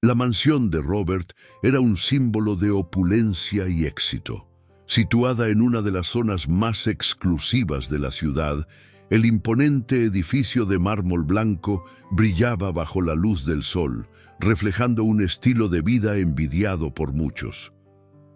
La mansión de Robert era un símbolo de opulencia y éxito. Situada en una de las zonas más exclusivas de la ciudad, el imponente edificio de mármol blanco brillaba bajo la luz del sol, reflejando un estilo de vida envidiado por muchos.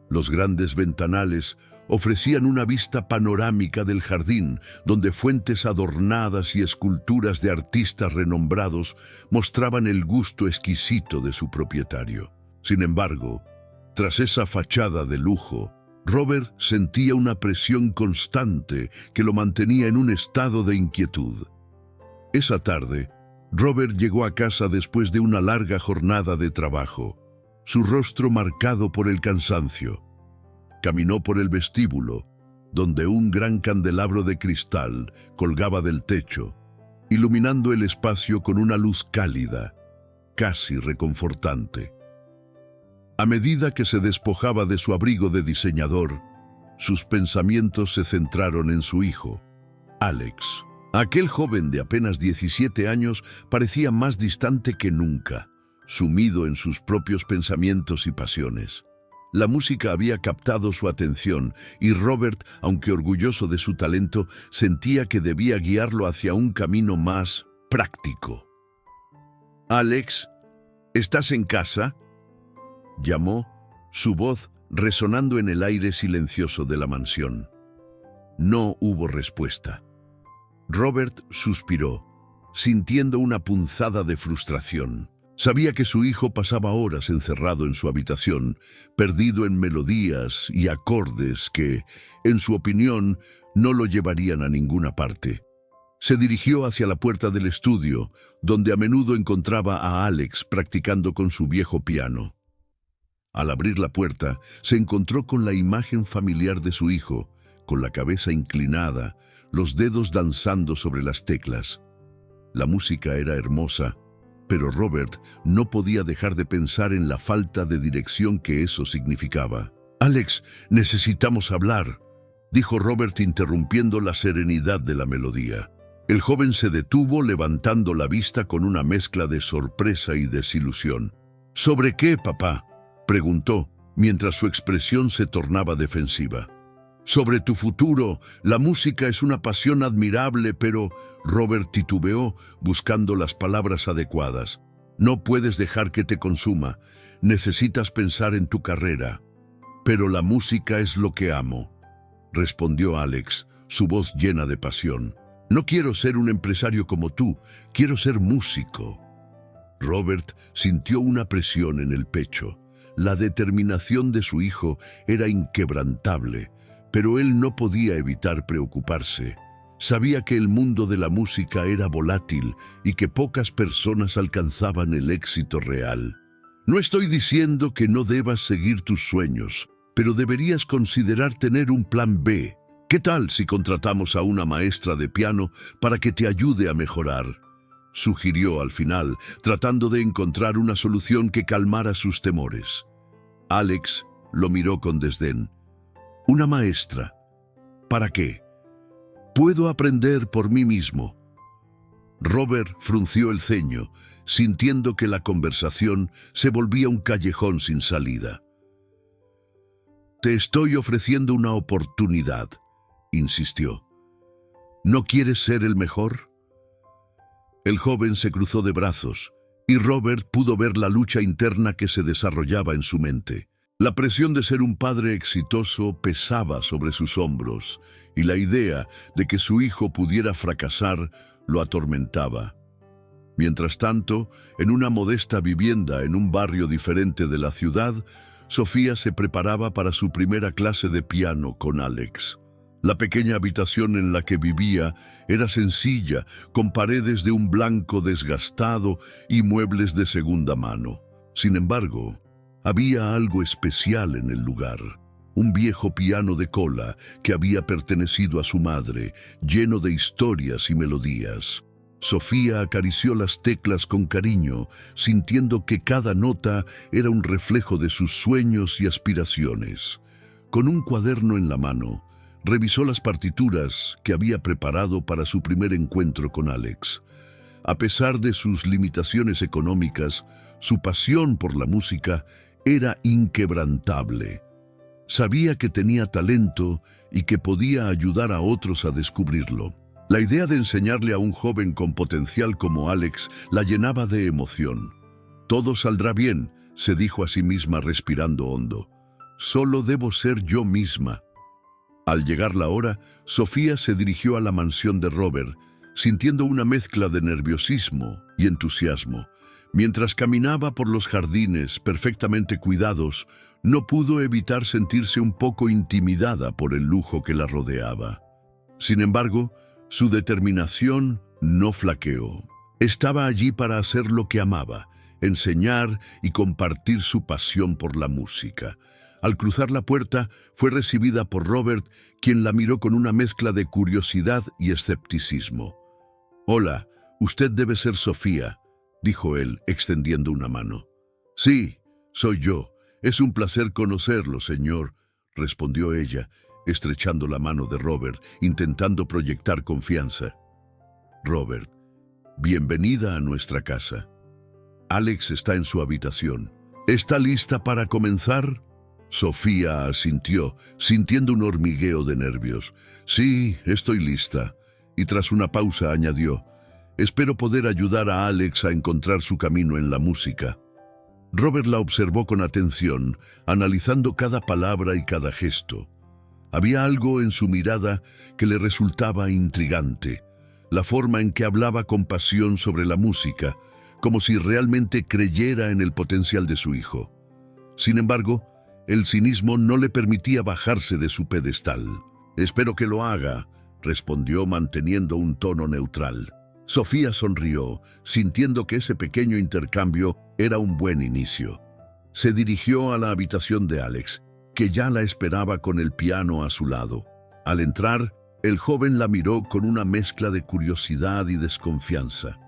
Los grandes ventanales ofrecían una vista panorámica del jardín, donde fuentes adornadas y esculturas de artistas renombrados mostraban el gusto exquisito de su propietario. Sin embargo, tras esa fachada de lujo, Robert sentía una presión constante que lo mantenía en un estado de inquietud. Esa tarde, Robert llegó a casa después de una larga jornada de trabajo, su rostro marcado por el cansancio. Caminó por el vestíbulo, donde un gran candelabro de cristal colgaba del techo, iluminando el espacio con una luz cálida, casi reconfortante. A medida que se despojaba de su abrigo de diseñador, sus pensamientos se centraron en su hijo, Alex. Aquel joven de apenas 17 años parecía más distante que nunca, sumido en sus propios pensamientos y pasiones. La música había captado su atención y Robert, aunque orgulloso de su talento, sentía que debía guiarlo hacia un camino más práctico. «Alex, ¿estás en casa?», llamó, su voz resonando en el aire silencioso de la mansión. No hubo respuesta. Robert suspiró, sintiendo una punzada de frustración. Sabía que su hijo pasaba horas encerrado en su habitación, perdido en melodías y acordes que, en su opinión, no lo llevarían a ninguna parte. Se dirigió hacia la puerta del estudio, donde a menudo encontraba a Alex practicando con su viejo piano. Al abrir la puerta, se encontró con la imagen familiar de su hijo, con la cabeza inclinada, los dedos danzando sobre las teclas. La música era hermosa, pero Robert no podía dejar de pensar en la falta de dirección que eso significaba. «Alex, necesitamos hablar», dijo Robert interrumpiendo la serenidad de la melodía. El joven se detuvo levantando la vista con una mezcla de sorpresa y desilusión. «¿Sobre qué, papá?», preguntó, mientras su expresión se tornaba defensiva. «Sobre tu futuro. La música es una pasión admirable, pero…», Robert titubeó, buscando las palabras adecuadas. «No puedes dejar que te consuma. Necesitas pensar en tu carrera». «Pero la música es lo que amo», respondió Alex, su voz llena de pasión. «No quiero ser un empresario como tú, quiero ser músico». Robert sintió una presión en el pecho. La determinación de su hijo era inquebrantable, pero él no podía evitar preocuparse. Sabía que el mundo de la música era volátil y que pocas personas alcanzaban el éxito real. «No estoy diciendo que no debas seguir tus sueños, pero deberías considerar tener un plan B. ¿Qué tal si contratamos a una maestra de piano para que te ayude a mejorar?», sugirió al final, tratando de encontrar una solución que calmara sus temores. Alex lo miró con desdén. «¿Una maestra? ¿Para qué? Puedo aprender por mí mismo». Robert frunció el ceño, sintiendo que la conversación se volvía un callejón sin salida. «Te estoy ofreciendo una oportunidad», insistió. «¿No quieres ser el mejor?». El joven se cruzó de brazos, y Robert pudo ver la lucha interna que se desarrollaba en su mente. La presión de ser un padre exitoso pesaba sobre sus hombros, y la idea de que su hijo pudiera fracasar lo atormentaba. Mientras tanto, en una modesta vivienda en un barrio diferente de la ciudad, Sofía se preparaba para su primera clase de piano con Alex. La pequeña habitación en la que vivía era sencilla, con paredes de un blanco desgastado y muebles de segunda mano. Sin embargo, había algo especial en el lugar. Un viejo piano de cola que había pertenecido a su madre, lleno de historias y melodías. Sofía acarició las teclas con cariño, sintiendo que cada nota era un reflejo de sus sueños y aspiraciones. Con un cuaderno en la mano, revisó las partituras que había preparado para su primer encuentro con Alex. A pesar de sus limitaciones económicas, Su pasión por la música era inquebrantable. Sabía que tenía talento y que podía ayudar a otros a descubrirlo. La idea de enseñarle a un joven con potencial como Alex la llenaba de emoción. «Todo saldrá bien», se dijo a sí misma respirando hondo. «Solo debo ser yo misma». Al llegar la hora, Sofía se dirigió a la mansión de Robert, sintiendo una mezcla de nerviosismo y entusiasmo. Mientras caminaba por los jardines perfectamente cuidados, no pudo evitar sentirse un poco intimidada por el lujo que la rodeaba. Sin embargo, su determinación no flaqueó. Estaba allí para hacer lo que amaba, enseñar y compartir su pasión por la música. Al cruzar la puerta, fue recibida por Robert, quien la miró con una mezcla de curiosidad y escepticismo. «Hola, usted debe ser Sofía», dijo él, extendiendo una mano. «Sí, soy yo. Es un placer conocerlo, señor», respondió ella, estrechando la mano de Robert, intentando proyectar confianza. «Robert, bienvenida a nuestra casa. Alex está en su habitación. ¿Está lista para comenzar?» Sofía asintió, sintiendo un hormigueo de nervios. «Sí, estoy lista». Y tras una pausa añadió: «Espero poder ayudar a Alex a encontrar su camino en la música». Robert la observó con atención, analizando cada palabra y cada gesto. Había algo en su mirada que le resultaba intrigante, la forma en que hablaba con pasión sobre la música, como si realmente creyera en el potencial de su hijo. Sin embargo, el cinismo no le permitía bajarse de su pedestal. «Espero que lo haga», respondió manteniendo un tono neutral. Sofía sonrió, sintiendo que ese pequeño intercambio era un buen inicio. Se dirigió a la habitación de Alex, que ya la esperaba con el piano a su lado. Al entrar, el joven la miró con una mezcla de curiosidad y desconfianza.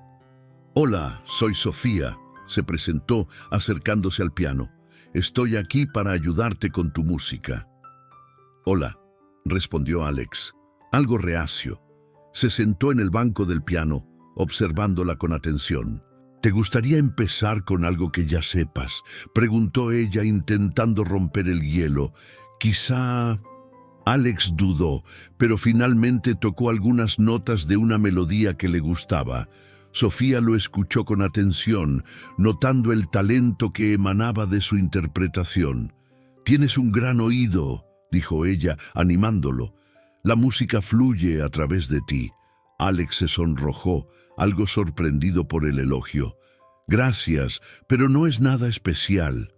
«Hola, soy Sofía», se presentó acercándose al piano. «Estoy aquí para ayudarte con tu música». «Hola», respondió Alex, algo reacio. Se sentó en el banco del piano, observándola con atención. «¿Te gustaría empezar con algo que ya sepas?», preguntó ella, intentando romper el hielo. «Quizá...». Alex dudó, pero finalmente tocó algunas notas de una melodía que le gustaba. Sofía lo escuchó con atención, notando el talento que emanaba de su interpretación. «Tienes un gran oído», dijo ella, animándolo. «La música fluye a través de ti». Alex se sonrojó, algo sorprendido por el elogio. «Gracias, pero no es nada especial».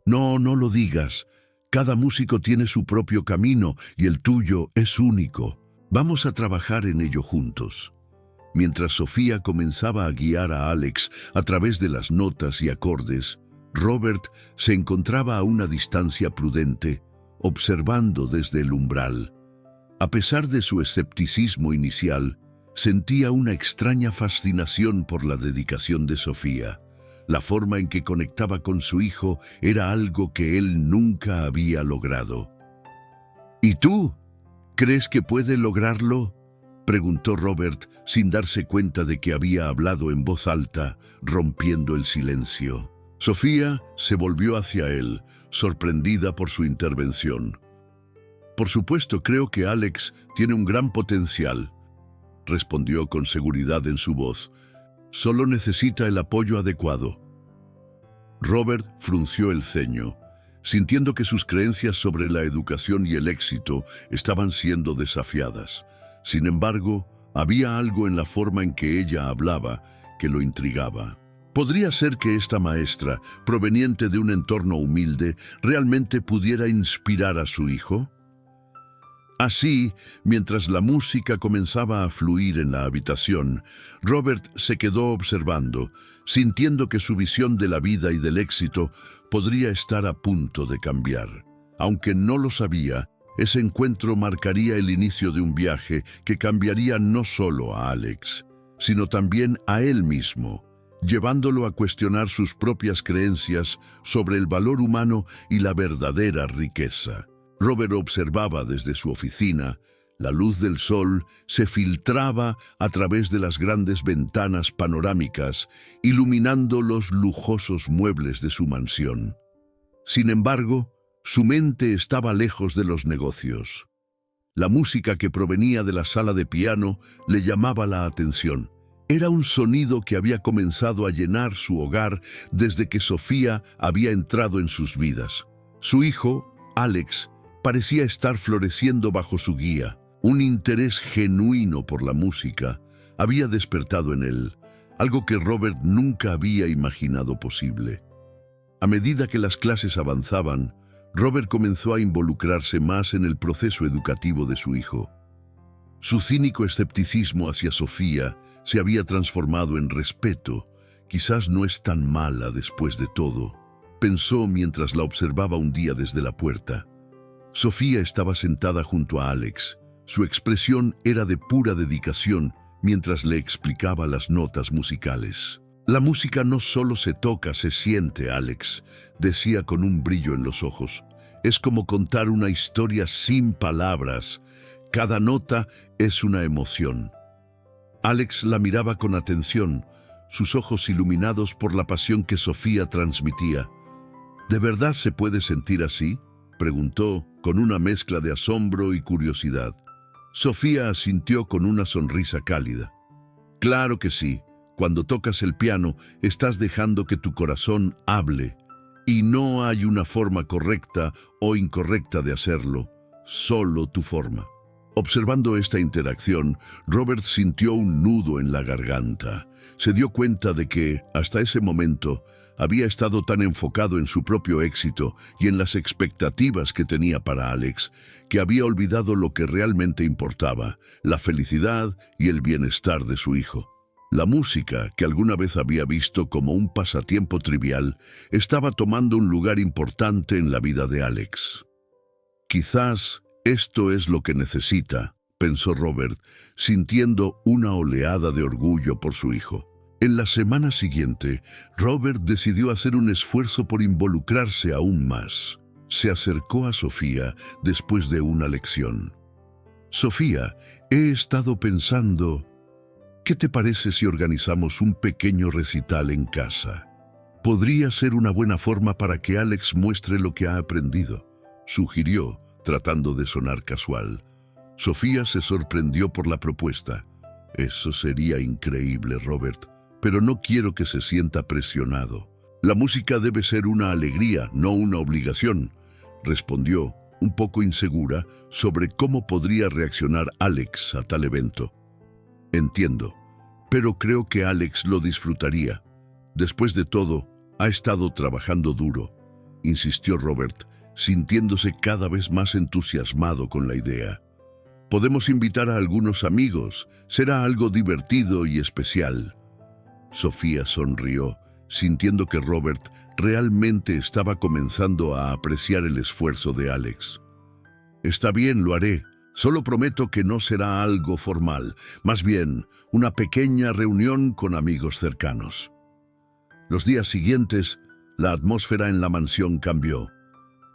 «No, no lo digas. Cada músico tiene su propio camino y el tuyo es único. Vamos a trabajar en ello juntos». Mientras Sofía comenzaba a guiar a Alex a través de las notas y acordes, Robert se encontraba a una distancia prudente, observando desde el umbral. A pesar de su escepticismo inicial, sentía una extraña fascinación por la dedicación de Sofía. La forma en que conectaba con su hijo era algo que él nunca había logrado. «¿Y tú? ¿Crees que puede lograrlo?», preguntó Robert, sin darse cuenta de que había hablado en voz alta, rompiendo el silencio. Sofía se volvió hacia él, sorprendida por su intervención. «Por supuesto, creo que Alex tiene un gran potencial», respondió con seguridad en su voz. «Solo necesita el apoyo adecuado». Robert frunció el ceño, sintiendo que sus creencias sobre la educación y el éxito estaban siendo desafiadas. Sin embargo, había algo en la forma en que ella hablaba que lo intrigaba. ¿Podría ser que esta maestra, proveniente de un entorno humilde, realmente pudiera inspirar a su hijo? Así, mientras la música comenzaba a fluir en la habitación, Robert se quedó observando, sintiendo que su visión de la vida y del éxito podría estar a punto de cambiar. Aunque no lo sabía, ese encuentro marcaría el inicio de un viaje que cambiaría no solo a Alex, sino también a él mismo, llevándolo a cuestionar sus propias creencias sobre el valor humano y la verdadera riqueza. Robert observaba desde su oficina La luz del sol se filtraba a través de las grandes ventanas panorámicas, iluminando los lujosos muebles de su mansión. Sin embargo, su mente estaba lejos de los negocios. La música que provenía de la sala de piano le llamaba la atención. Era un sonido que había comenzado a llenar su hogar desde que Sofía había entrado en sus vidas. Su hijo, Alex, parecía estar floreciendo bajo su guía. Un interés genuino por la música había despertado en él, algo que Robert nunca había imaginado posible. A medida que las clases avanzaban, Robert comenzó a involucrarse más en el proceso educativo de su hijo. Su cínico escepticismo hacia Sofía se había transformado en respeto. Quizás no es tan mala después de todo, pensó mientras la observaba un día desde la puerta. Sofía estaba sentada junto a Alex. Su expresión era de pura dedicación mientras le explicaba las notas musicales. La música no solo se toca, se siente, Alex, decía con un brillo en los ojos. Es como contar una historia sin palabras. Cada nota es una emoción. Alex la miraba con atención, sus ojos iluminados por la pasión que Sofía transmitía. ¿De verdad se puede sentir así?, preguntó, con una mezcla de asombro y curiosidad. Sofía asintió con una sonrisa cálida. Claro que sí. Cuando tocas el piano, estás dejando que tu corazón hable. Y no hay una forma correcta o incorrecta de hacerlo, solo tu forma. Observando esta interacción, Robert sintió un nudo en la garganta. Se dio cuenta de que, hasta ese momento, había estado tan enfocado en su propio éxito y en las expectativas que tenía para Alex, que había olvidado lo que realmente importaba, la felicidad y el bienestar de su hijo. La música, que alguna vez había visto como un pasatiempo trivial, estaba tomando un lugar importante en la vida de Alex. Quizás esto es lo que necesita, pensó Robert, sintiendo una oleada de orgullo por su hijo. En la semana siguiente, Robert decidió hacer un esfuerzo por involucrarse aún más. Se acercó a Sofía después de una lección. Sofía, he estado pensando, ¿qué te parece si organizamos un pequeño recital en casa? Podría ser una buena forma para que Alex muestre lo que ha aprendido, sugirió, tratando de sonar casual. Sofía se sorprendió por la propuesta. Eso sería increíble, Robert, pero no quiero que se sienta presionado. La música debe ser una alegría, no una obligación, respondió, un poco insegura sobre cómo podría reaccionar Alex a tal evento. Entiendo, pero creo que Alex lo disfrutaría. Después de todo, ha estado trabajando duro, insistió Robert, sintiéndose cada vez más entusiasmado con la idea. Podemos invitar a algunos amigos, será algo divertido y especial. Sofía sonrió, sintiendo que Robert realmente estaba comenzando a apreciar el esfuerzo de Alex. Está bien, lo haré. Solo prometo que no será algo formal, más bien una pequeña reunión con amigos cercanos. Los días siguientes, la atmósfera en la mansión cambió.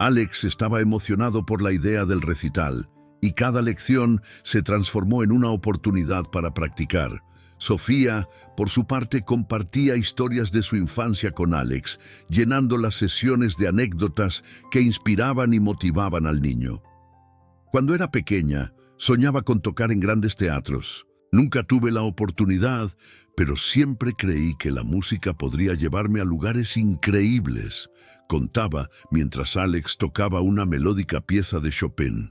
Alex estaba emocionado por la idea del recital, y cada lección se transformó en una oportunidad para practicar. Sofía, por su parte, compartía historias de su infancia con Alex, llenando las sesiones de anécdotas que inspiraban y motivaban al niño. Cuando era pequeña, soñaba con tocar en grandes teatros. Nunca tuve la oportunidad, pero siempre creí que la música podría llevarme a lugares increíbles, contaba mientras Alex tocaba una melódica pieza de Chopin.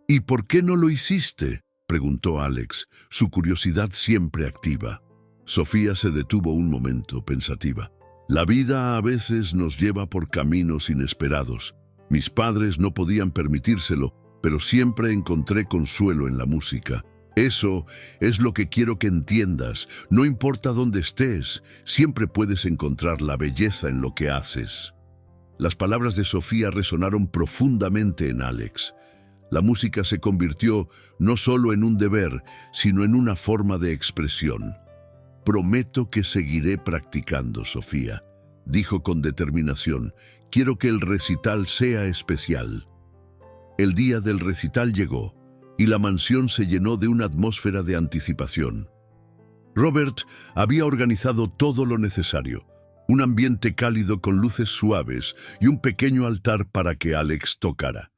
¿Y por qué no lo hiciste?, preguntó Alex, su curiosidad siempre activa. Sofía se detuvo un momento, pensativa. La vida a veces nos lleva por caminos inesperados. Mis padres no podían permitírselo, pero siempre encontré consuelo en la música. Eso es lo que quiero que entiendas. No importa dónde estés, siempre puedes encontrar la belleza en lo que haces. Las palabras de Sofía resonaron profundamente en Alex. La música se convirtió no solo en un deber, sino en una forma de expresión. Prometo que seguiré practicando, Sofía, dijo con determinación. Quiero que el recital sea especial. El día del recital llegó, y la mansión se llenó de una atmósfera de anticipación. Robert había organizado todo lo necesario, un ambiente cálido con luces suaves y un pequeño altar para que Alex tocara.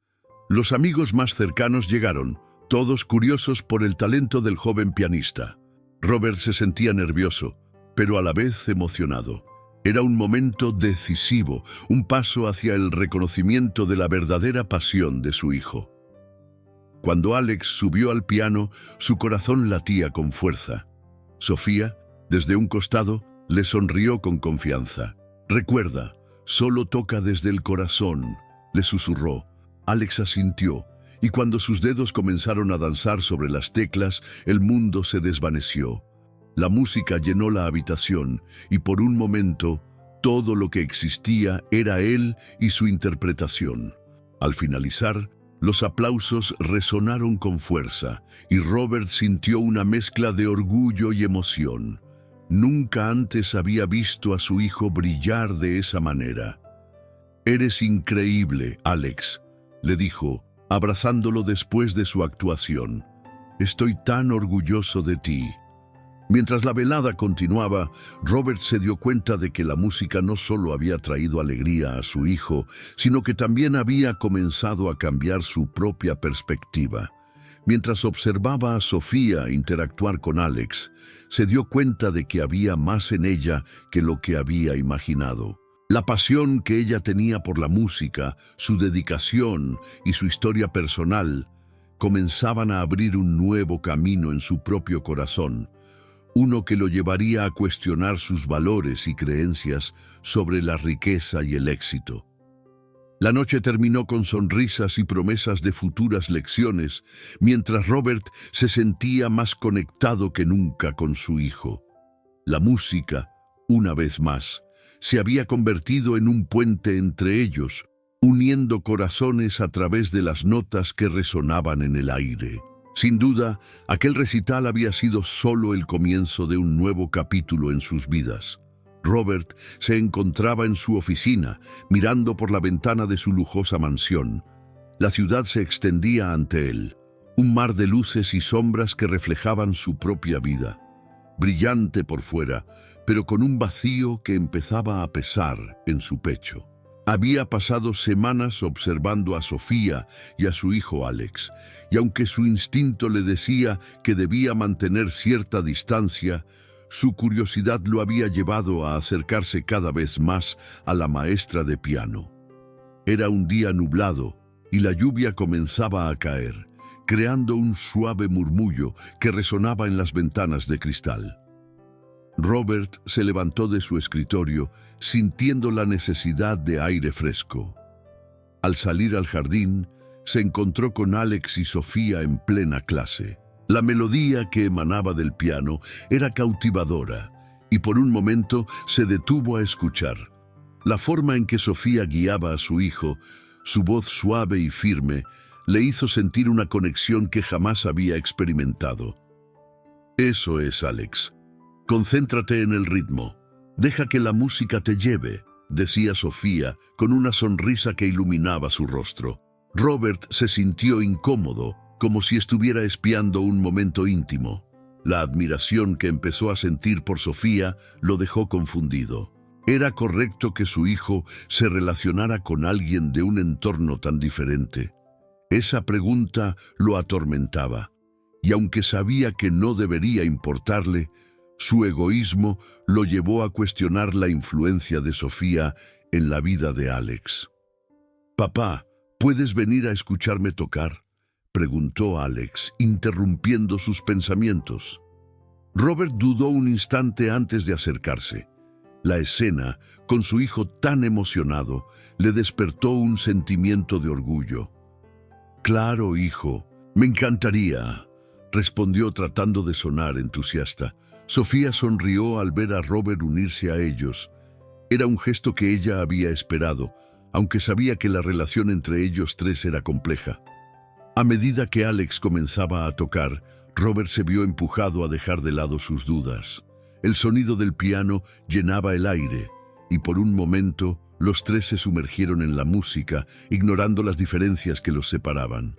Los amigos más cercanos llegaron, todos curiosos por el talento del joven pianista. Robert se sentía nervioso, pero a la vez emocionado. Era un momento decisivo, un paso hacia el reconocimiento de la verdadera pasión de su hijo. Cuando Alex subió al piano, su corazón latía con fuerza. Sofía, desde un costado, le sonrió con confianza. «Recuerda, solo toca desde el corazón», le susurró. Alex asintió, y cuando sus dedos comenzaron a danzar sobre las teclas, el mundo se desvaneció. La música llenó la habitación, y por un momento, todo lo que existía era él y su interpretación. Al finalizar, los aplausos resonaron con fuerza, y Robert sintió una mezcla de orgullo y emoción. Nunca antes había visto a su hijo brillar de esa manera. «Eres increíble, Alex», le dijo, abrazándolo después de su actuación. «Estoy tan orgulloso de ti». Mientras la velada continuaba, Robert se dio cuenta de que la música no solo había traído alegría a su hijo, sino que también había comenzado a cambiar su propia perspectiva. Mientras observaba a Sofía interactuar con Alex, se dio cuenta de que había más en ella que lo que había imaginado. La pasión que ella tenía por la música, su dedicación y su historia personal comenzaban a abrir un nuevo camino en su propio corazón, uno que lo llevaría a cuestionar sus valores y creencias sobre la riqueza y el éxito. La noche terminó con sonrisas y promesas de futuras lecciones, mientras Robert se sentía más conectado que nunca con su hijo. La música, una vez más, se había convertido en un puente entre ellos, uniendo corazones a través de las notas que resonaban en el aire. Sin duda, aquel recital había sido solo el comienzo de un nuevo capítulo en sus vidas. Robert se encontraba en su oficina, mirando por la ventana de su lujosa mansión. La ciudad se extendía ante él, un mar de luces y sombras que reflejaban su propia vida. Brillante por fuera, pero con un vacío que empezaba a pesar en su pecho. Había pasado semanas observando a Sofía y a su hijo Alex, y aunque su instinto le decía que debía mantener cierta distancia, su curiosidad lo había llevado a acercarse cada vez más a la maestra de piano. Era un día nublado y la lluvia comenzaba a caer, creando un suave murmullo que resonaba en las ventanas de cristal. Robert se levantó de su escritorio, sintiendo la necesidad de aire fresco. Al salir al jardín, se encontró con Alex y Sofía en plena clase. La melodía que emanaba del piano era cautivadora, y por un momento se detuvo a escuchar. La forma en que Sofía guiaba a su hijo, su voz suave y firme, le hizo sentir una conexión que jamás había experimentado. «Eso es, Alex. Concéntrate en el ritmo. Deja que la música te lleve», decía Sofía con una sonrisa que iluminaba su rostro. Robert se sintió incómodo, como si estuviera espiando un momento íntimo. La admiración que empezó a sentir por Sofía lo dejó confundido. ¿Era correcto que su hijo se relacionara con alguien de un entorno tan diferente? Esa pregunta lo atormentaba, y aunque sabía que no debería importarle, su egoísmo lo llevó a cuestionar la influencia de Sofía en la vida de Alex. «Papá, ¿puedes venir a escucharme tocar?», preguntó Alex, interrumpiendo sus pensamientos. Robert dudó un instante antes de acercarse. La escena, con su hijo tan emocionado, le despertó un sentimiento de orgullo. «Claro, hijo, me encantaría», respondió tratando de sonar entusiasta. Sofía sonrió al ver a Robert unirse a ellos. Era un gesto que ella había esperado, aunque sabía que la relación entre ellos tres era compleja. A medida que Alex comenzaba a tocar, Robert se vio empujado a dejar de lado sus dudas. El sonido del piano llenaba el aire, y por un momento los tres se sumergieron en la música, ignorando las diferencias que los separaban.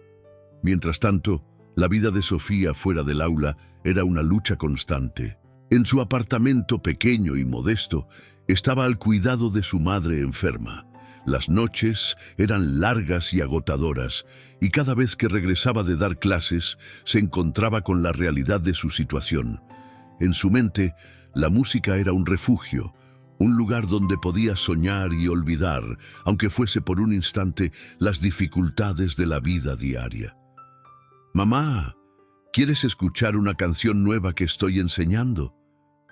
Mientras tanto, La vida de Sofía fuera del aula era una lucha constante. En su apartamento pequeño y modesto, estaba al cuidado de su madre enferma. Las noches eran largas y agotadoras, y cada vez que regresaba de dar clases, se encontraba con la realidad de su situación. En su mente, la música era un refugio, un lugar donde podía soñar y olvidar, aunque fuese por un instante, las dificultades de la vida diaria. «Mamá, ¿quieres escuchar una canción nueva que estoy enseñando?»,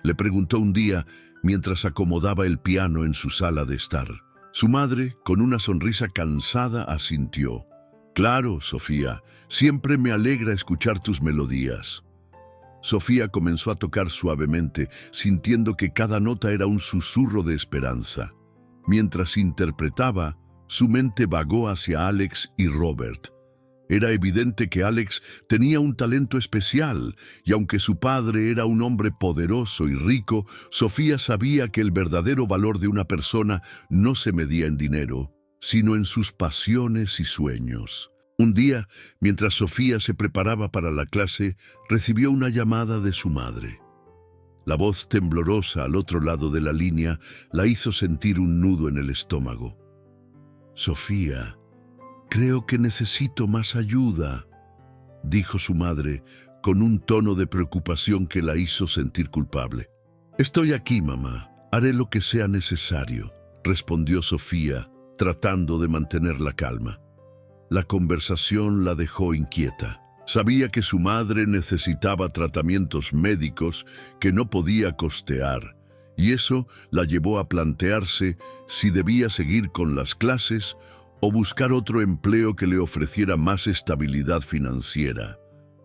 le preguntó un día mientras acomodaba el piano en su sala de estar. Su madre, con una sonrisa cansada, asintió. «Claro, Sofía, siempre me alegra escuchar tus melodías». Sofía comenzó a tocar suavemente, sintiendo que cada nota era un susurro de esperanza. Mientras interpretaba, su mente vagó hacia Alex y Robert. Era evidente que Alex tenía un talento especial, y aunque su padre era un hombre poderoso y rico, Sofía sabía que el verdadero valor de una persona no se medía en dinero, sino en sus pasiones y sueños. Un día, mientras Sofía se preparaba para la clase, recibió una llamada de su madre. La voz temblorosa al otro lado de la línea la hizo sentir un nudo en el estómago. «Sofía, creo que necesito más ayuda», dijo su madre con un tono de preocupación que la hizo sentir culpable. «Estoy aquí, mamá. Haré lo que sea necesario», respondió Sofía, tratando de mantener la calma. La conversación la dejó inquieta. Sabía que su madre necesitaba tratamientos médicos que no podía costear, y eso la llevó a plantearse si debía seguir con las clases o buscar otro empleo que le ofreciera más estabilidad financiera.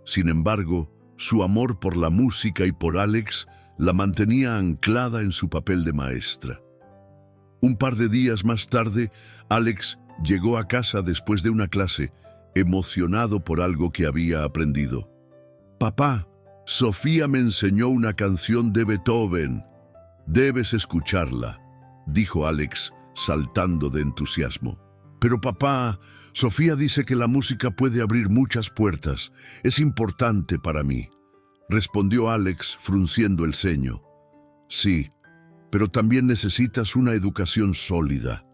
Sin embargo, su amor por la música y por Alex la mantenía anclada en su papel de maestra. Un par de días más tarde, Alex llegó a casa después de una clase, emocionado por algo que había aprendido. «Papá, Sofía me enseñó una canción de Beethoven. Debes escucharla», dijo Alex, saltando de entusiasmo. «Pero papá, Sofía dice que la música puede abrir muchas puertas. Es importante para mí», respondió Alex, frunciendo el ceño. «Sí, pero también necesitas una educación sólida.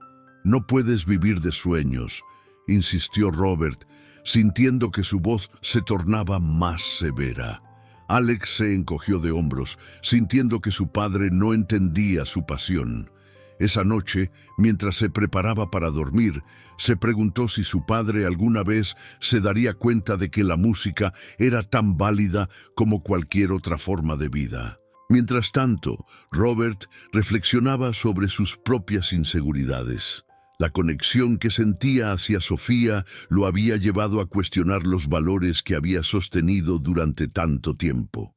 No puedes vivir de sueños», insistió Robert, sintiendo que su voz se tornaba más severa. Alex se encogió de hombros, sintiendo que su padre no entendía su pasión. Esa noche, mientras se preparaba para dormir, se preguntó si su padre alguna vez se daría cuenta de que la música era tan válida como cualquier otra forma de vida. Mientras tanto, Robert reflexionaba sobre sus propias inseguridades. La conexión que sentía hacia Sofía lo había llevado a cuestionar los valores que había sostenido durante tanto tiempo.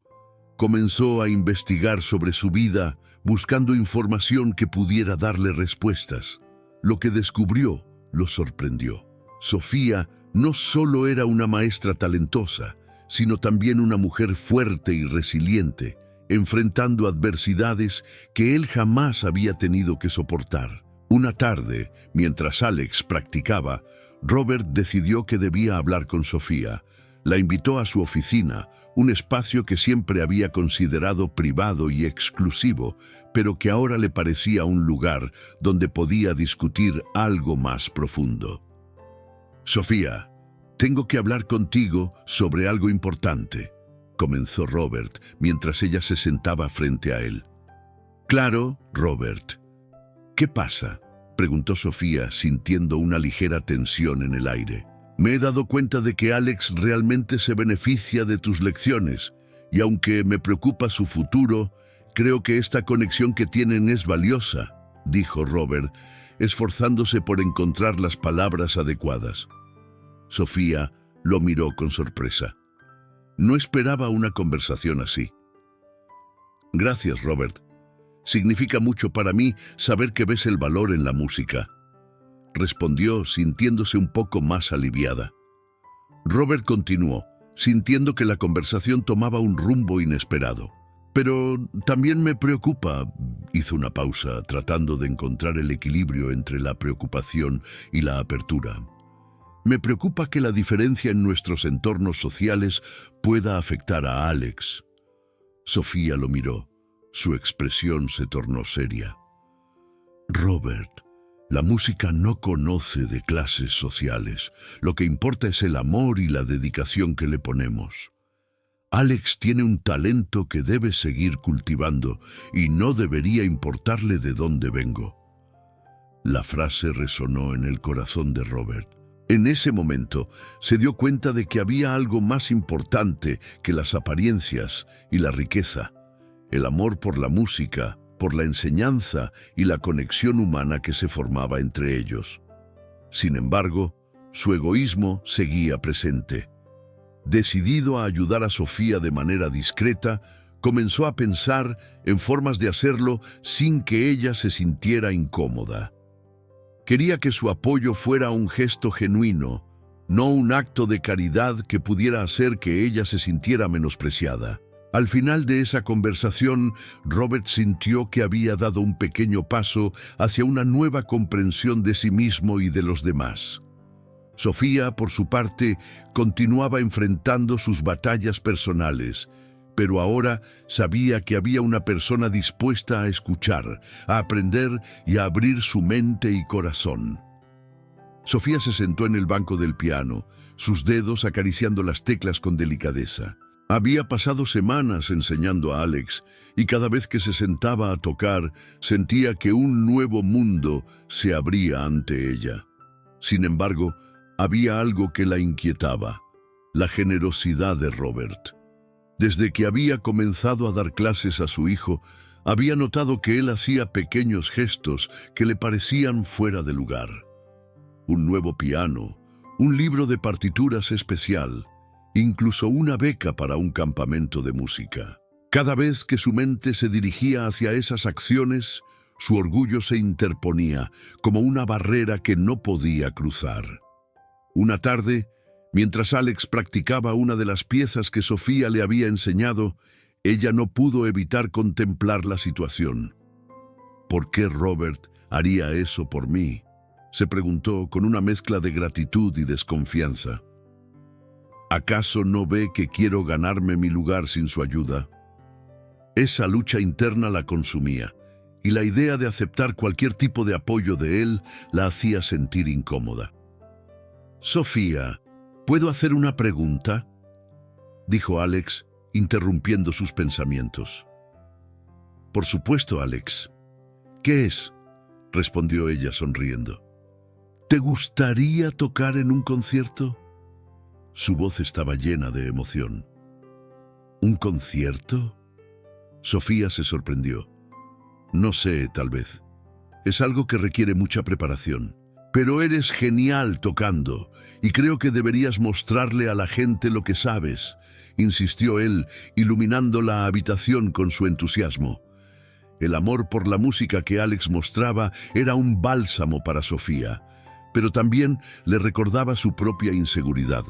Comenzó a investigar sobre su vida, buscando información que pudiera darle respuestas. Lo que descubrió lo sorprendió. Sofía no solo era una maestra talentosa, sino también una mujer fuerte y resiliente, enfrentando adversidades que él jamás había tenido que soportar. Una tarde, mientras Alex practicaba, Robert decidió que debía hablar con Sofía. La invitó a su oficina, un espacio que siempre había considerado privado y exclusivo, pero que ahora le parecía un lugar donde podía discutir algo más profundo. «Sofía, tengo que hablar contigo sobre algo importante», comenzó Robert mientras ella se sentaba frente a él. «Claro, Robert. ¿Qué pasa?», preguntó Sofía, sintiendo una ligera tensión en el aire. «Me he dado cuenta de que Alex realmente se beneficia de tus lecciones, y aunque me preocupa su futuro, creo que esta conexión que tienen es valiosa», dijo Robert, esforzándose por encontrar las palabras adecuadas. Sofía lo miró con sorpresa. No esperaba una conversación así. «Gracias, Robert. Significa mucho para mí saber que ves el valor en la música», respondió, sintiéndose un poco más aliviada. Robert continuó, sintiendo que la conversación tomaba un rumbo inesperado. «Pero también me preocupa», hizo una pausa, tratando de encontrar el equilibrio entre la preocupación y la apertura. Me preocupa que la diferencia en nuestros entornos sociales pueda afectar a Alex. Sofía lo miró. Su expresión se tornó seria. Robert, la música no conoce de clases sociales. Lo que importa es el amor y la dedicación que le ponemos. Alex tiene un talento que debe seguir cultivando y no debería importarle de dónde vengo. La frase resonó en el corazón de Robert. En ese momento se dio cuenta de que había algo más importante que las apariencias y la riqueza, el amor por la música, por la enseñanza y la conexión humana que se formaba entre ellos. Sin embargo, su egoísmo seguía presente. Decidido a ayudar a Sofía de manera discreta, comenzó a pensar en formas de hacerlo sin que ella se sintiera incómoda. Quería que su apoyo fuera un gesto genuino, no un acto de caridad que pudiera hacer que ella se sintiera menospreciada. Al final de esa conversación, Robert sintió que había dado un pequeño paso hacia una nueva comprensión de sí mismo y de los demás. Sofía, por su parte, continuaba enfrentando sus batallas personales, pero ahora sabía que había una persona dispuesta a escuchar, a aprender y a abrir su mente y corazón. Sofía se sentó en el banco del piano, sus dedos acariciando las teclas con delicadeza. Había pasado semanas enseñando a Alex, y cada vez que se sentaba a tocar, sentía que un nuevo mundo se abría ante ella. Sin embargo, había algo que la inquietaba: la generosidad de Robert. Desde que había comenzado a dar clases a su hijo, había notado que él hacía pequeños gestos que le parecían fuera de lugar. Un nuevo piano, un libro de partituras especial, incluso una beca para un campamento de música. Cada vez que su mente se dirigía hacia esas acciones, su orgullo se interponía como una barrera que no podía cruzar. Una tarde, mientras Alex practicaba una de las piezas que Sofía le había enseñado, ella no pudo evitar contemplar la situación. ¿Por qué Robert haría eso por mí?, se preguntó con una mezcla de gratitud y desconfianza. ¿Acaso no ve que quiero ganarme mi lugar sin su ayuda? Esa lucha interna la consumía, y la idea de aceptar cualquier tipo de apoyo de él la hacía sentir incómoda. Sofía, ¿puedo hacer una pregunta?, dijo Alex, interrumpiendo sus pensamientos. Por supuesto, Alex. ¿Qué es?, respondió ella sonriendo. ¿Te gustaría tocar en un concierto? Su voz estaba llena de emoción. ¿Un concierto? Sofía se sorprendió. No sé, tal vez. Es algo que requiere mucha preparación. Pero eres genial tocando, y creo que deberías mostrarle a la gente lo que sabes, insistió él, iluminando la habitación con su entusiasmo. El amor por la música que Alex mostraba era un bálsamo para Sofía, pero también le recordaba su propia inseguridad.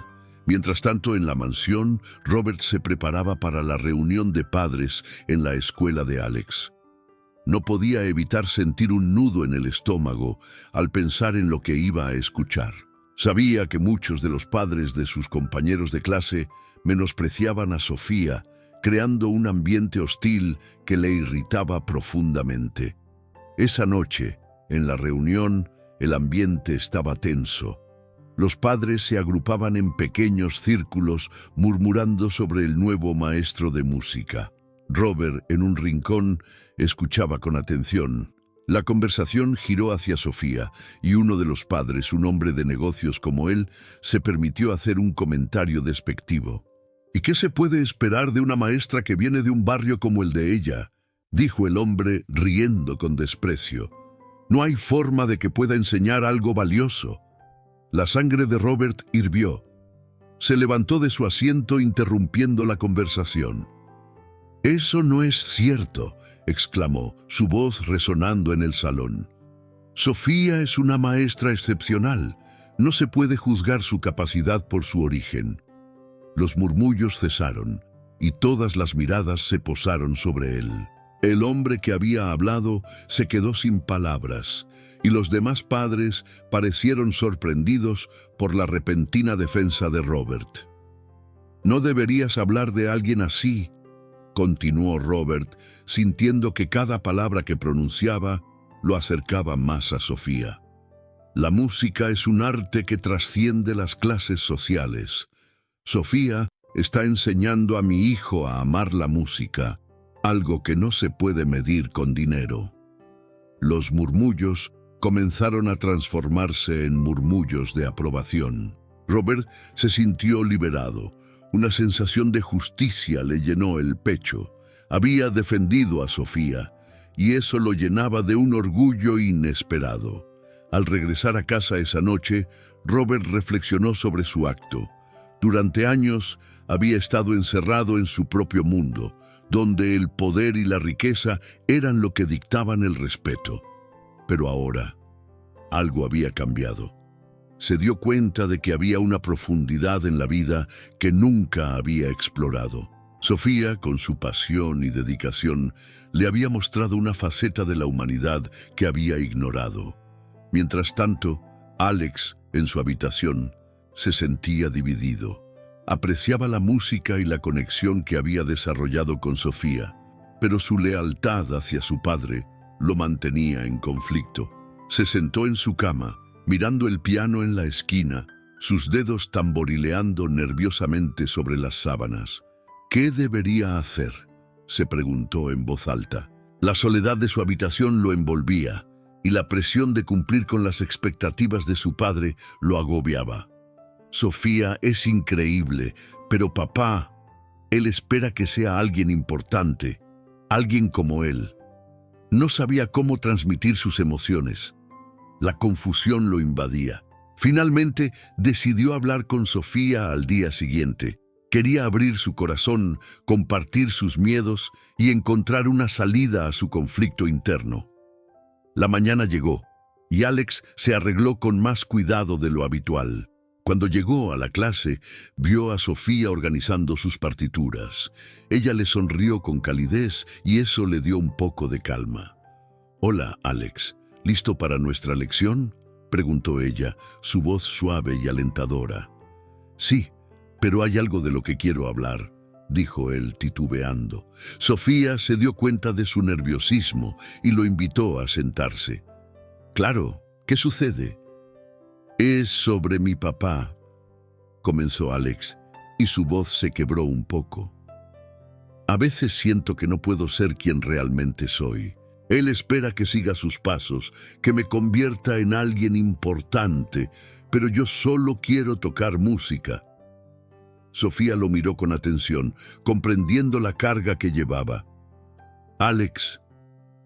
Mientras tanto, en la mansión, Robert se preparaba para la reunión de padres en la escuela de Alex. No podía evitar sentir un nudo en el estómago al pensar en lo que iba a escuchar. Sabía que muchos de los padres de sus compañeros de clase menospreciaban a Sofía, creando un ambiente hostil que le irritaba profundamente. Esa noche, en la reunión, el ambiente estaba tenso. Los padres se agrupaban en pequeños círculos murmurando sobre el nuevo maestro de música. Robert, en un rincón, escuchaba con atención. La conversación giró hacia Sofía, y uno de los padres, un hombre de negocios como él, se permitió hacer un comentario despectivo. ¿Y qué se puede esperar de una maestra que viene de un barrio como el de ella?, dijo el hombre, riendo con desprecio. No hay forma de que pueda enseñar algo valioso. La sangre de Robert hirvió. Se levantó de su asiento interrumpiendo la conversación. «Eso no es cierto», exclamó, su voz resonando en el salón. «Sofía es una maestra excepcional. No se puede juzgar su capacidad por su origen». Los murmullos cesaron, y todas las miradas se posaron sobre él. El hombre que había hablado se quedó sin palabras, y los demás padres parecieron sorprendidos por la repentina defensa de Robert. «No deberías hablar de alguien así», continuó Robert, sintiendo que cada palabra que pronunciaba lo acercaba más a Sofía. «La música es un arte que trasciende las clases sociales. Sofía está enseñando a mi hijo a amar la música, algo que no se puede medir con dinero». Los murmullos comenzaron a transformarse en murmullos de aprobación. Robert se sintió liberado. Una sensación de justicia le llenó el pecho. Había defendido a Sofía, y eso lo llenaba de un orgullo inesperado. Al regresar a casa esa noche, Robert reflexionó sobre su acto. Durante años había estado encerrado en su propio mundo, donde el poder y la riqueza eran lo que dictaban el respeto. Pero ahora, algo había cambiado. Se dio cuenta de que había una profundidad en la vida que nunca había explorado. Sofía, con su pasión y dedicación, le había mostrado una faceta de la humanidad que había ignorado. Mientras tanto, Alex, en su habitación, se sentía dividido. Apreciaba la música y la conexión que había desarrollado con Sofía, pero su lealtad hacia su padre lo mantenía en conflicto. Se sentó en su cama, mirando el piano en la esquina, sus dedos tamborileando nerviosamente sobre las sábanas. ¿Qué debería hacer?, se preguntó en voz alta. La soledad de su habitación lo envolvía, y la presión de cumplir con las expectativas de su padre lo agobiaba. Sofía es increíble, pero papá, él espera que sea alguien importante, alguien como él. No sabía cómo transmitir sus emociones. La confusión lo invadía. Finalmente, decidió hablar con Sofía al día siguiente. Quería abrir su corazón, compartir sus miedos y encontrar una salida a su conflicto interno. La mañana llegó, y Alex se arregló con más cuidado de lo habitual. Cuando llegó a la clase, vio a Sofía organizando sus partituras. Ella le sonrió con calidez y eso le dio un poco de calma. «Hola, Alex, ¿listo para nuestra lección?», preguntó ella, su voz suave y alentadora. «Sí, pero hay algo de lo que quiero hablar», dijo él titubeando. Sofía se dio cuenta de su nerviosismo y lo invitó a sentarse. «Claro, ¿qué sucede?». «Es sobre mi papá», comenzó Alex, y su voz se quebró un poco. «A veces siento que no puedo ser quien realmente soy. Él espera que siga sus pasos, que me convierta en alguien importante, pero yo solo quiero tocar música». Sofía lo miró con atención, comprendiendo la carga que llevaba. «Alex,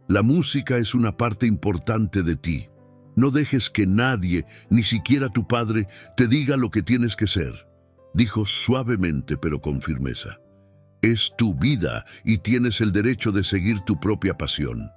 la música es una parte importante de ti. No dejes que nadie, ni siquiera tu padre, te diga lo que tienes que ser», dijo suavemente pero con firmeza. «Es tu vida y tienes el derecho de seguir tu propia pasión».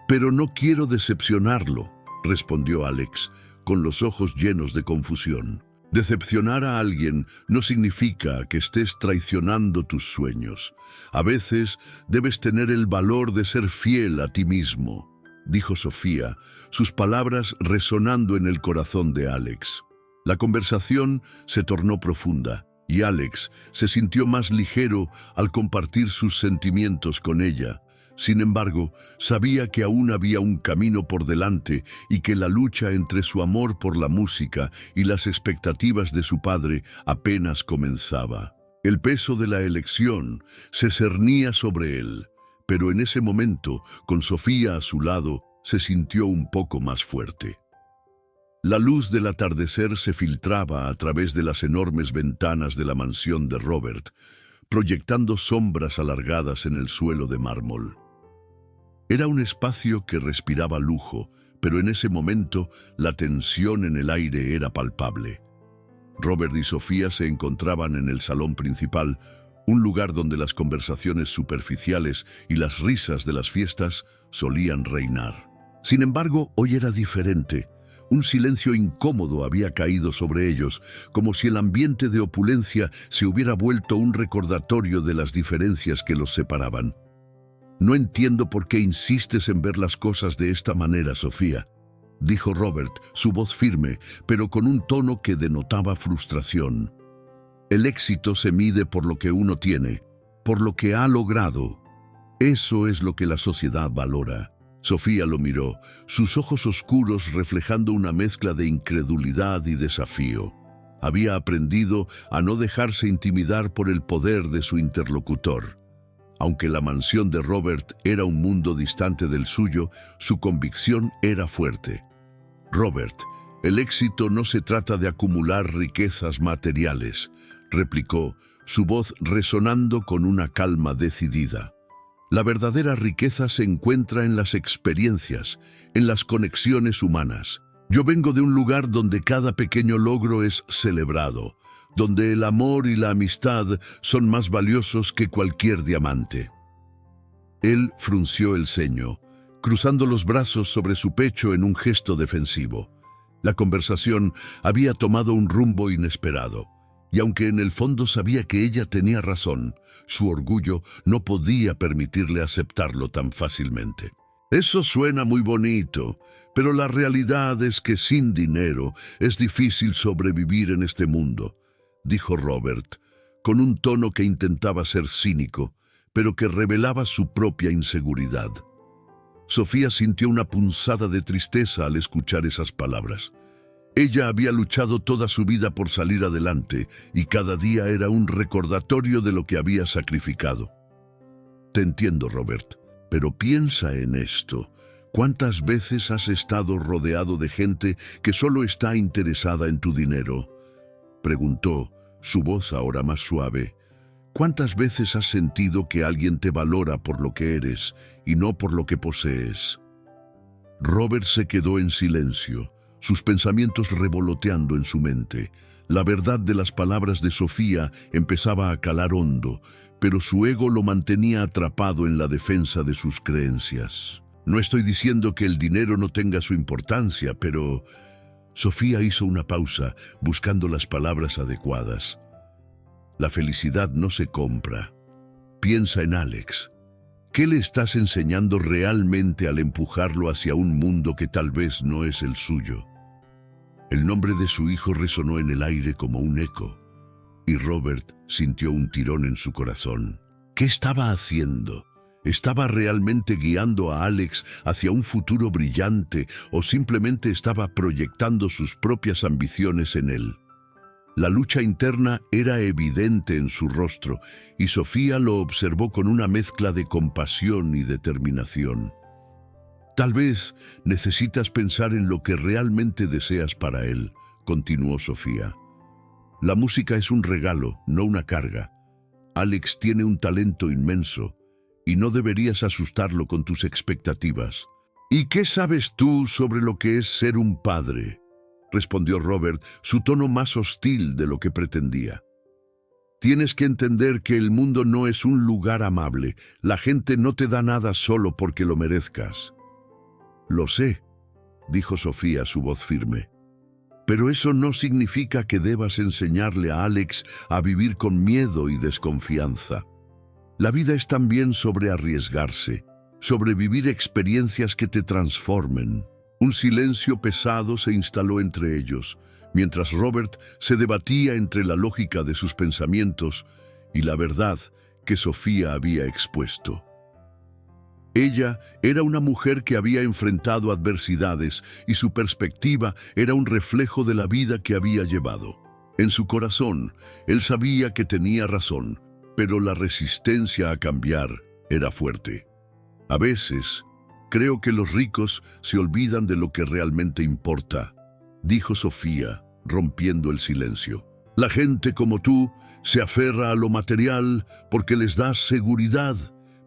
«Pero no quiero decepcionarlo», respondió Alex, con los ojos llenos de confusión. «Decepcionar a alguien no significa que estés traicionando tus sueños. A veces debes tener el valor de ser fiel a ti mismo», dijo Sofía, sus palabras resonando en el corazón de Alex. La conversación se tornó profunda, y Alex se sintió más ligero al compartir sus sentimientos con ella. Sin embargo, sabía que aún había un camino por delante y que la lucha entre su amor por la música y las expectativas de su padre apenas comenzaba. El peso de la elección se cernía sobre él, pero en ese momento, con Sofía a su lado, se sintió un poco más fuerte. La luz del atardecer se filtraba a través de las enormes ventanas de la mansión de Robert, proyectando sombras alargadas en el suelo de mármol. Era un espacio que respiraba lujo, pero en ese momento la tensión en el aire era palpable. Robert y Sofía se encontraban en el salón principal, un lugar donde las conversaciones superficiales y las risas de las fiestas solían reinar. Sin embargo, hoy era diferente. Un silencio incómodo había caído sobre ellos, como si el ambiente de opulencia se hubiera vuelto un recordatorio de las diferencias que los separaban. «No entiendo por qué insistes en ver las cosas de esta manera, Sofía», dijo Robert, su voz firme, pero con un tono que denotaba frustración. El éxito se mide por lo que uno tiene, por lo que ha logrado. Eso es lo que la sociedad valora. Sofía lo miró, sus ojos oscuros reflejando una mezcla de incredulidad y desafío. Había aprendido a no dejarse intimidar por el poder de su interlocutor. Aunque la mansión de Robert era un mundo distante del suyo, su convicción era fuerte. Robert, el éxito no se trata de acumular riquezas materiales, replicó, su voz resonando con una calma decidida. La verdadera riqueza se encuentra en las experiencias, en las conexiones humanas. Yo vengo de un lugar donde cada pequeño logro es celebrado, donde el amor y la amistad son más valiosos que cualquier diamante. Él frunció el ceño, cruzando los brazos sobre su pecho en un gesto defensivo. La conversación había tomado un rumbo inesperado, y aunque en el fondo sabía que ella tenía razón, su orgullo no podía permitirle aceptarlo tan fácilmente. Eso suena muy bonito, pero la realidad es que sin dinero es difícil sobrevivir en este mundo, dijo Robert, con un tono que intentaba ser cínico, pero que revelaba su propia inseguridad. Sofía sintió una punzada de tristeza al escuchar esas palabras. Ella había luchado toda su vida por salir adelante y cada día era un recordatorio de lo que había sacrificado. Te entiendo, Robert, pero piensa en esto. ¿Cuántas veces has estado rodeado de gente que solo está interesada en tu dinero? Preguntó, su voz ahora más suave. ¿Cuántas veces has sentido que alguien te valora por lo que eres y no por lo que posees? Robert se quedó en silencio, sus pensamientos revoloteando en su mente. La verdad de las palabras de Sofía empezaba a calar hondo, pero su ego lo mantenía atrapado en la defensa de sus creencias. No estoy diciendo que el dinero no tenga su importancia, pero... Sofía hizo una pausa, buscando las palabras adecuadas. La felicidad no se compra. Piensa en Alex. ¿Qué le estás enseñando realmente al empujarlo hacia un mundo que tal vez no es el suyo? El nombre de su hijo resonó en el aire como un eco, y Robert sintió un tirón en su corazón. ¿Qué estaba haciendo? ¿Estaba realmente guiando a Alex hacia un futuro brillante o simplemente estaba proyectando sus propias ambiciones en él? La lucha interna era evidente en su rostro y Sofía lo observó con una mezcla de compasión y determinación. Tal vez necesitas pensar en lo que realmente deseas para él, continuó Sofía. La música es un regalo, no una carga. Alex tiene un talento inmenso y no deberías asustarlo con tus expectativas. ¿Y qué sabes tú sobre lo que es ser un padre?, respondió Robert, su tono más hostil de lo que pretendía. Tienes que entender que el mundo no es un lugar amable. La gente no te da nada solo porque lo merezcas. Lo sé, dijo Sofía, su voz firme. Pero eso no significa que debas enseñarle a Alex a vivir con miedo y desconfianza. La vida es también sobre arriesgarse, sobre vivir experiencias que te transformen. Un silencio pesado se instaló entre ellos, mientras Robert se debatía entre la lógica de sus pensamientos y la verdad que Sofía había expuesto. Ella era una mujer que había enfrentado adversidades y su perspectiva era un reflejo de la vida que había llevado. En su corazón, él sabía que tenía razón, pero la resistencia a cambiar era fuerte. A veces, creo que los ricos se olvidan de lo que realmente importa, dijo Sofía, rompiendo el silencio. La gente como tú se aferra a lo material porque les da seguridad,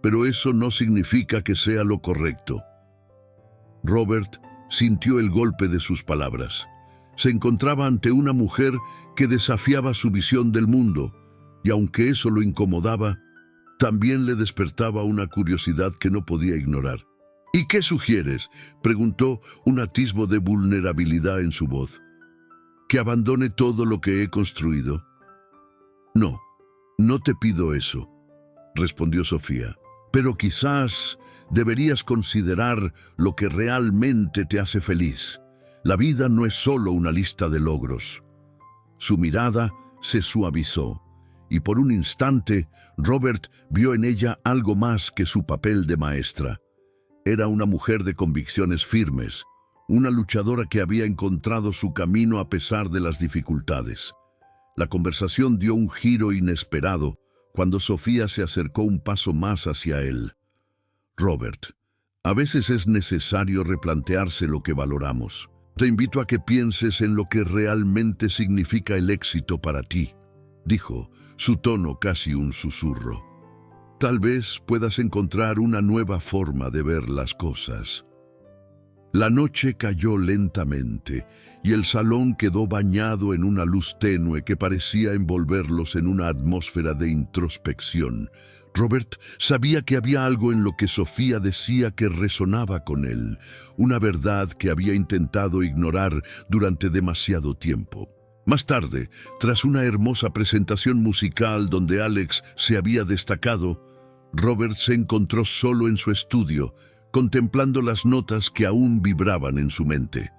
pero eso no significa que sea lo correcto. Robert sintió el golpe de sus palabras. Se encontraba ante una mujer que desafiaba su visión del mundo, y aunque eso lo incomodaba, también le despertaba una curiosidad que no podía ignorar. ¿Y qué sugieres?, preguntó, un atisbo de vulnerabilidad en su voz. ¿Que abandone todo lo que he construido? No, no te pido eso, respondió Sofía. Pero quizás deberías considerar lo que realmente te hace feliz. La vida no es solo una lista de logros. Su mirada se suavizó, y por un instante Robert vio en ella algo más que su papel de maestra. Era una mujer de convicciones firmes, una luchadora que había encontrado su camino a pesar de las dificultades. La conversación dio un giro inesperado cuando Sofía se acercó un paso más hacia él. Robert, a veces es necesario replantearse lo que valoramos. Te invito a que pienses en lo que realmente significa el éxito para ti, dijo, su tono casi un susurro. Tal vez puedas encontrar una nueva forma de ver las cosas. La noche cayó lentamente y el salón quedó bañado en una luz tenue que parecía envolverlos en una atmósfera de introspección. Robert sabía que había algo en lo que Sofía decía que resonaba con él, una verdad que había intentado ignorar durante demasiado tiempo. Más tarde, tras una hermosa presentación musical donde Alex se había destacado, Robert se encontró solo en su estudio, contemplando las notas que aún vibraban en su mente.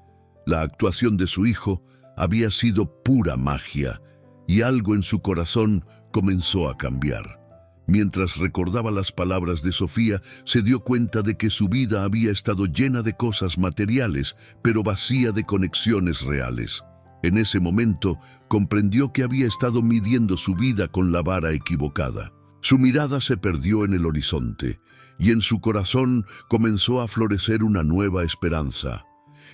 La actuación de su hijo había sido pura magia, y algo en su corazón comenzó a cambiar. Mientras recordaba las palabras de Sofía, se dio cuenta de que su vida había estado llena de cosas materiales, pero vacía de conexiones reales. En ese momento, comprendió que había estado midiendo su vida con la vara equivocada. Su mirada se perdió en el horizonte, y en su corazón comenzó a florecer una nueva esperanza.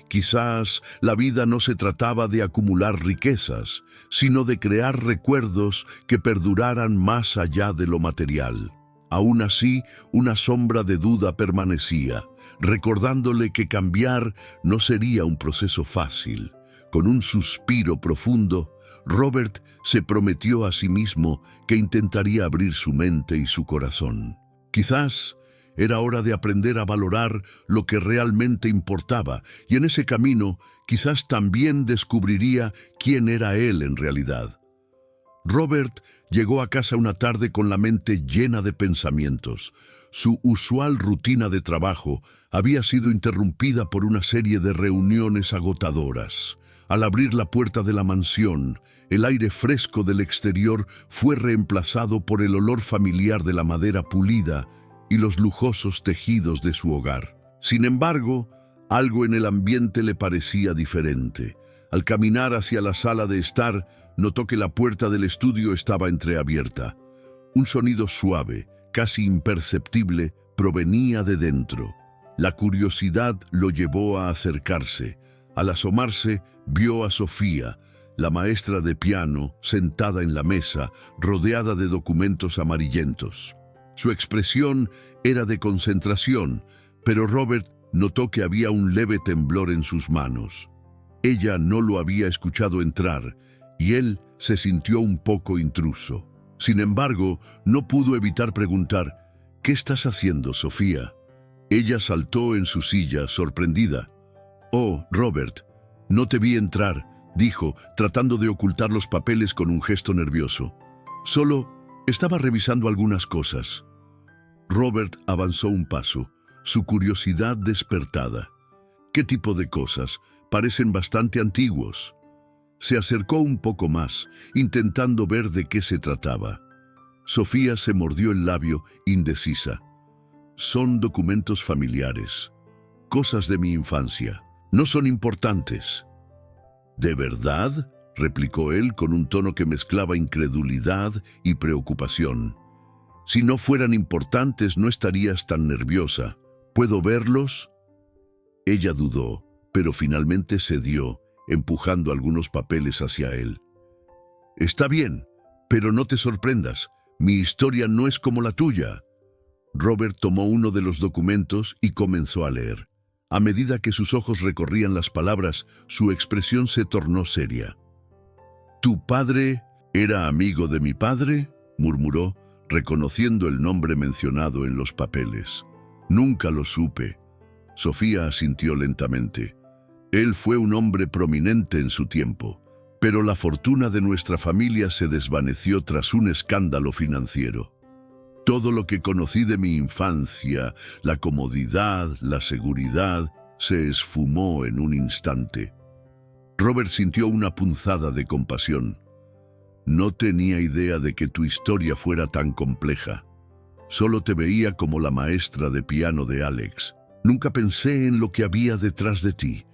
Quizás la vida no se trataba de acumular riquezas, sino de crear recuerdos que perduraran más allá de lo material. Aún así, una sombra de duda permanecía, recordándole que cambiar no sería un proceso fácil. Con un suspiro profundo, Robert se prometió a sí mismo que intentaría abrir su mente y su corazón. Quizás era hora de aprender a valorar lo que realmente importaba, y en ese camino quizás también descubriría quién era él en realidad. Robert llegó a casa una tarde con la mente llena de pensamientos. Su usual rutina de trabajo había sido interrumpida por una serie de reuniones agotadoras. Al abrir la puerta de la mansión, el aire fresco del exterior fue reemplazado por el olor familiar de la madera pulida y los lujosos tejidos de su hogar. Sin embargo, algo en el ambiente le parecía diferente. Al caminar hacia la sala de estar, notó que la puerta del estudio estaba entreabierta. Un sonido suave, casi imperceptible, provenía de dentro. La curiosidad lo llevó a acercarse. Al asomarse, vio a Sofía, la maestra de piano, sentada en la mesa, rodeada de documentos amarillentos. Su expresión era de concentración, pero Robert notó que había un leve temblor en sus manos. Ella no lo había escuchado entrar, y él se sintió un poco intruso. Sin embargo, no pudo evitar preguntar, «¿Qué estás haciendo, Sofía?» Ella saltó en su silla, sorprendida. «Oh, Robert, no te vi entrar», dijo, tratando de ocultar los papeles con un gesto nervioso. «Solo estaba revisando algunas cosas». Robert avanzó un paso, su curiosidad despertada. «¿Qué tipo de cosas? Parecen bastante antiguos». Se acercó un poco más, intentando ver de qué se trataba. Sofía se mordió el labio, indecisa. «Son documentos familiares, cosas de mi infancia. No son importantes». «¿De verdad?», replicó él con un tono que mezclaba incredulidad y preocupación. «Si no fueran importantes, no estarías tan nerviosa. ¿Puedo verlos?». Ella dudó, pero finalmente cedió, empujando algunos papeles hacia él. «Está bien, pero no te sorprendas. Mi historia no es como la tuya». Robert tomó uno de los documentos y comenzó a leer. A medida que sus ojos recorrían las palabras, su expresión se tornó seria. «¿Tu padre era amigo de mi padre?», murmuró, reconociendo el nombre mencionado en los papeles. «Nunca lo supe». Sofía asintió lentamente. «Él fue un hombre prominente en su tiempo, pero la fortuna de nuestra familia se desvaneció tras un escándalo financiero. Todo lo que conocí de mi infancia, la comodidad, la seguridad, se esfumó en un instante». Robert sintió una punzada de compasión. No tenía idea de que tu historia fuera tan compleja. Solo te veía como la maestra de piano de Alex. Nunca pensé en lo que había detrás de ti.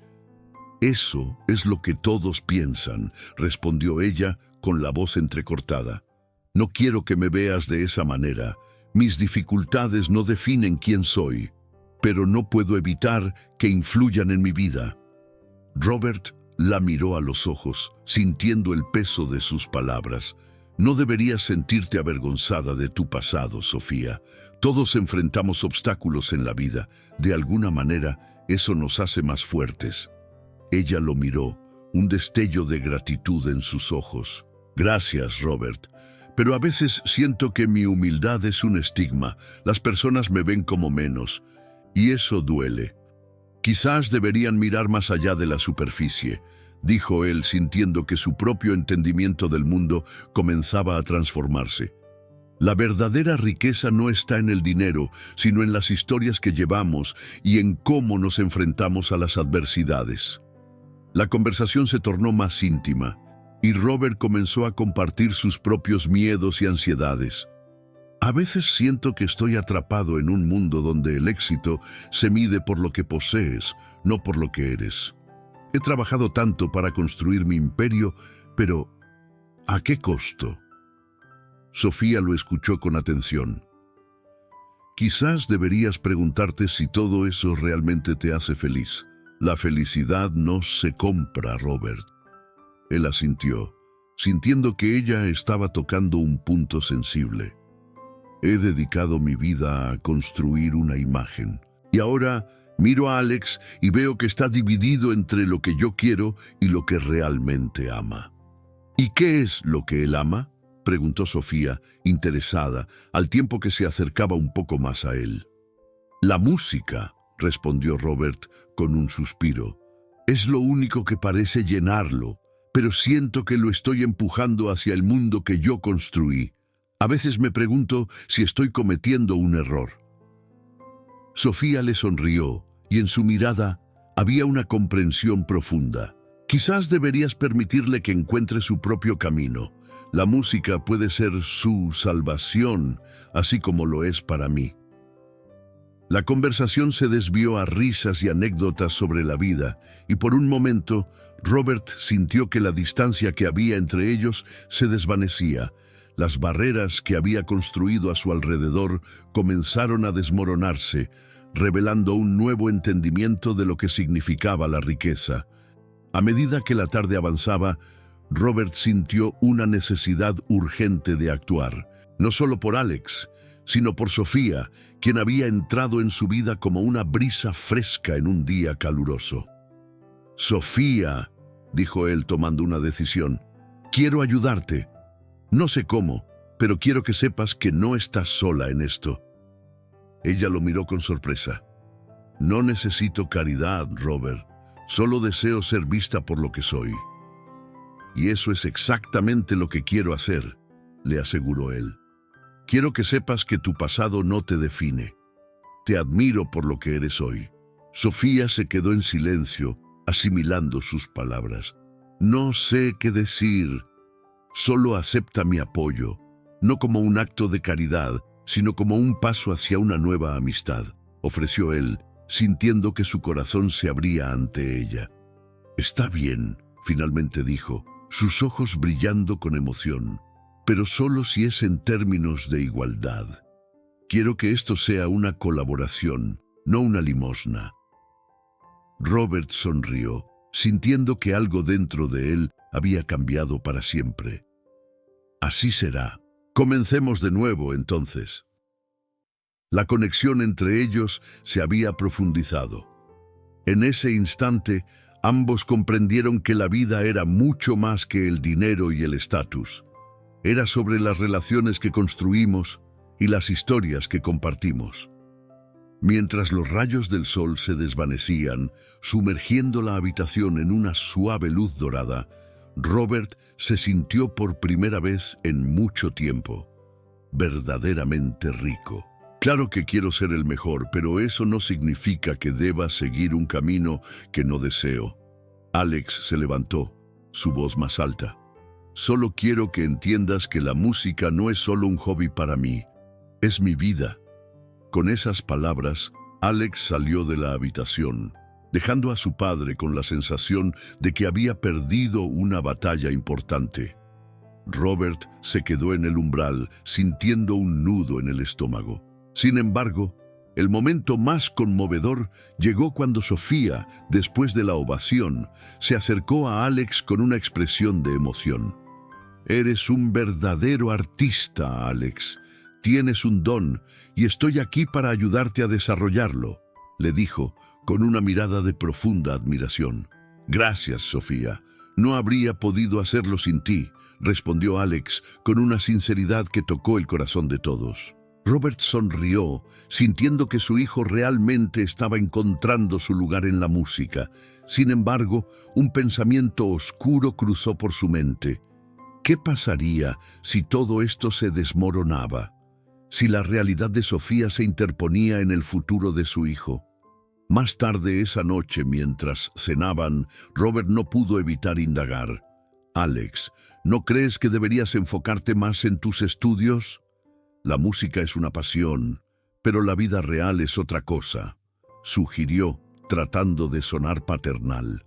Eso es lo que todos piensan, respondió ella con la voz entrecortada. No quiero que me veas de esa manera. Mis dificultades no definen quién soy, pero no puedo evitar que influyan en mi vida. Robert la miró a los ojos, sintiendo el peso de sus palabras. No deberías sentirte avergonzada de tu pasado, Sofía. Todos enfrentamos obstáculos en la vida. De alguna manera, eso nos hace más fuertes. Ella lo miró, un destello de gratitud en sus ojos. Gracias, Robert. Pero a veces siento que mi humildad es un estigma. Las personas me ven como menos, y eso duele. Quizás deberían mirar más allá de la superficie, dijo él, sintiendo que su propio entendimiento del mundo comenzaba a transformarse. La verdadera riqueza no está en el dinero, sino en las historias que llevamos y en cómo nos enfrentamos a las adversidades. La conversación se tornó más íntima, y Robert comenzó a compartir sus propios miedos y ansiedades. A veces siento que estoy atrapado en un mundo donde el éxito se mide por lo que posees, no por lo que eres. He trabajado tanto para construir mi imperio, pero ¿a qué costo? Sofía lo escuchó con atención. Quizás deberías preguntarte si todo eso realmente te hace feliz. La felicidad no se compra, Robert. Él asintió, sintiendo que ella estaba tocando un punto sensible. He dedicado mi vida a construir una imagen. Y ahora miro a Alex y veo que está dividido entre lo que yo quiero y lo que realmente ama. ¿Y qué es lo que él ama?, preguntó Sofía, interesada, al tiempo que se acercaba un poco más a él. La música, respondió Robert con un suspiro. Es lo único que parece llenarlo, pero siento que lo estoy empujando hacia el mundo que yo construí. A veces me pregunto si estoy cometiendo un error. Sofía le sonrió, y en su mirada había una comprensión profunda. Quizás deberías permitirle que encuentre su propio camino. La música puede ser su salvación, así como lo es para mí. La conversación se desvió a risas y anécdotas sobre la vida, y por un momento Robert sintió que la distancia que había entre ellos se desvanecía. Las barreras que había construido a su alrededor comenzaron a desmoronarse, revelando un nuevo entendimiento de lo que significaba la riqueza. A medida que la tarde avanzaba, Robert sintió una necesidad urgente de actuar, no solo por Alex, sino por Sofía, quien había entrado en su vida como una brisa fresca en un día caluroso. Sofía, dijo él tomando una decisión, quiero ayudarte. No sé cómo, pero quiero que sepas que no estás sola en esto. Ella lo miró con sorpresa. No necesito caridad, Robert. Solo deseo ser vista por lo que soy. Y eso es exactamente lo que quiero hacer, le aseguró él. Quiero que sepas que tu pasado no te define. Te admiro por lo que eres hoy. Sofía se quedó en silencio, asimilando sus palabras. No sé qué decir. Solo acepta mi apoyo, no como un acto de caridad, sino como un paso hacia una nueva amistad, ofreció él, sintiendo que su corazón se abría ante ella. Está bien, finalmente dijo, sus ojos brillando con emoción, pero solo si es en términos de igualdad. Quiero que esto sea una colaboración, no una limosna. Robert sonrió, sintiendo que algo dentro de él había cambiado para siempre. Así será. Comencemos de nuevo, entonces. La conexión entre ellos se había profundizado. En ese instante, ambos comprendieron que la vida era mucho más que el dinero y el estatus. Era sobre las relaciones que construimos y las historias que compartimos. Mientras los rayos del sol se desvanecían, sumergiendo la habitación en una suave luz dorada, Robert se sintió por primera vez en mucho tiempo, verdaderamente rico. Claro que quiero ser el mejor, pero eso no significa que deba seguir un camino que no deseo. Alex se levantó, su voz más alta. Solo quiero que entiendas que la música no es solo un hobby para mí, es mi vida. Con esas palabras, Alex salió de la habitación, dejando a su padre con la sensación de que había perdido una batalla importante. Robert se quedó en el umbral, sintiendo un nudo en el estómago. Sin embargo, el momento más conmovedor llegó cuando Sofía, después de la ovación, se acercó a Alex con una expresión de emoción. «Eres un verdadero artista, Alex. Tienes un don y estoy aquí para ayudarte a desarrollarlo», le dijo, con una mirada de profunda admiración. «Gracias, Sofía. No habría podido hacerlo sin ti», respondió Alex con una sinceridad que tocó el corazón de todos. Robert sonrió, sintiendo que su hijo realmente estaba encontrando su lugar en la música. Sin embargo, un pensamiento oscuro cruzó por su mente. ¿Qué pasaría si todo esto se desmoronaba? Si la realidad de Sofía se interponía en el futuro de su hijo. Más tarde esa noche, mientras cenaban, Robert no pudo evitar indagar. «Alex, ¿no crees que deberías enfocarte más en tus estudios? La música es una pasión, pero la vida real es otra cosa», sugirió, tratando de sonar paternal.